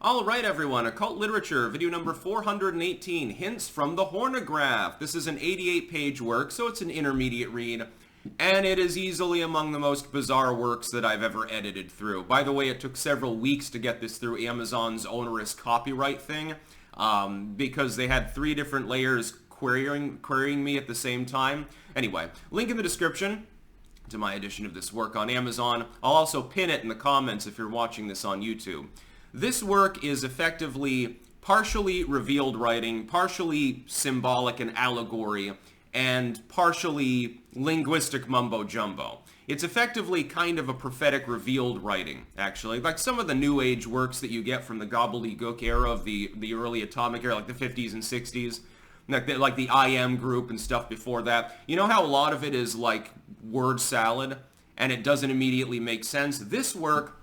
All right, everyone, Occult Literature, video number 418, Hints from the Hornograph. This is an 88-page work, so it's an intermediate read, and it is easily among the most bizarre works that I've ever edited through. By the way, it took several weeks to get this through Amazon's onerous copyright thing, because they had 3 different layers querying me at the same time. Anyway, link in the description to my edition of this work on Amazon. I'll also pin it in the comments if you're watching this on YouTube. This work is effectively partially revealed writing, partially symbolic and allegory, and partially linguistic mumbo-jumbo. It's effectively kind of a prophetic revealed writing, actually. Like some of the New Age works that you get from the gobbledygook era of the early atomic era, like the 50s and 60s. Like the I Am group and stuff before that. You know how a lot of it is like word salad, and it doesn't immediately make sense? This work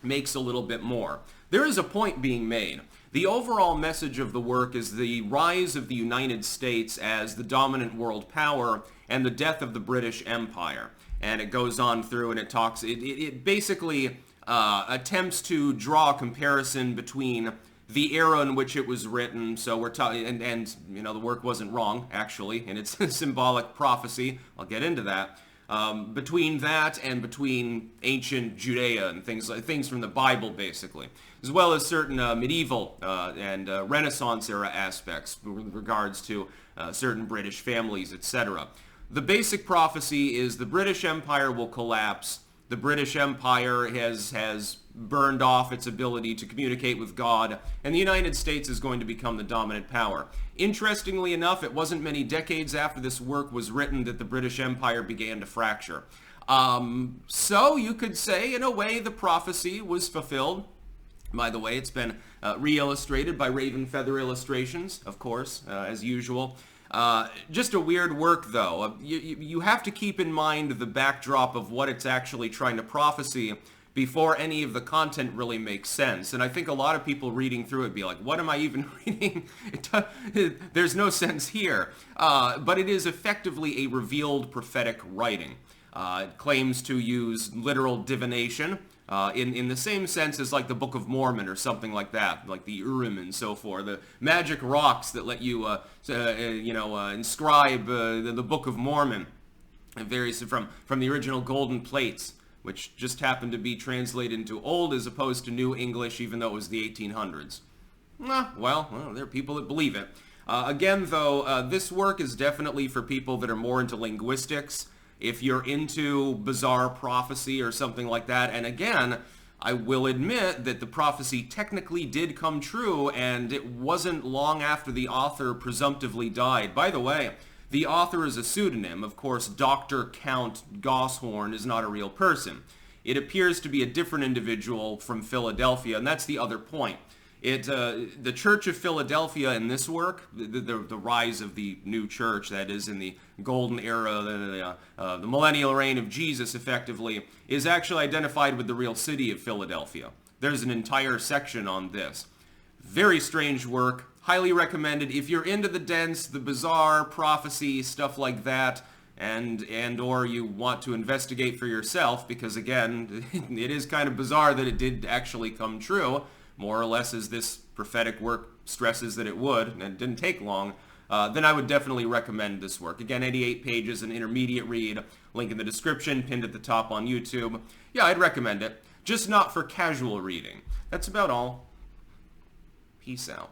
makes a little bit more. There is a point being made. The overall message of the work is the rise of the United States as the dominant world power and the death of the British Empire. And it goes on through and it talks, it basically attempts to draw a comparison between the era in which it was written. So we're talking, and you know, the work wasn't wrong, actually, in its symbolic prophecy. I'll get into that. Between that and between ancient Judea and things from the Bible, basically, as well as certain medieval and Renaissance era aspects with regards to certain British families, etc. The basic prophecy is the British Empire will collapse. The British Empire has burned off its ability to communicate with God, and the United States is going to become the dominant power. Interestingly enough, it wasn't many decades after this work was written that the British Empire began to fracture. So you could say, in a way, the prophecy was fulfilled. By the way, it's been re-illustrated by Raven Feather Illustrations, of course, as usual. Just a weird work, though. You have to keep in mind the backdrop of what it's actually trying to prophesy before any of the content really makes sense. And I think a lot of people reading through it be like, what am I even reading? There's no sense here. But it is effectively a revealed prophetic writing. It claims to use literal divination, in the same sense as like the Book of Mormon or something like that, like the Urim and so forth, the magic rocks that let you, inscribe the Book of Mormon, and various from the original golden plates, which just happened to be translated into Old as opposed to New English, even though it was the 1800s. Well, there are people that believe it. Again, though, this work is definitely for people that are more into linguistics. If you're into bizarre prophecy or something like that, and again, I will admit that the prophecy technically did come true, and it wasn't long after the author presumptively died. By the way, the author is a pseudonym. Of course, Dr. Count Gosshorn is not a real person. It appears to be a different individual from Philadelphia, and that's the other point. The Church of Philadelphia in this work, the rise of the new church, that is in the golden era, the millennial reign of Jesus, effectively, is actually identified with the real city of Philadelphia. There's an entire section on this. Very strange work. Highly recommended if you're into the dense, the bizarre, prophecy, stuff like that, and or you want to investigate for yourself, because again, it is kind of bizarre that it did actually come true, more or less as this prophetic work stresses that it would, and it didn't take long, then I would definitely recommend this work. Again, 88 pages, an intermediate read, link in the description, pinned at the top on YouTube. Yeah, I'd recommend it, just not for casual reading. That's about all. Peace out.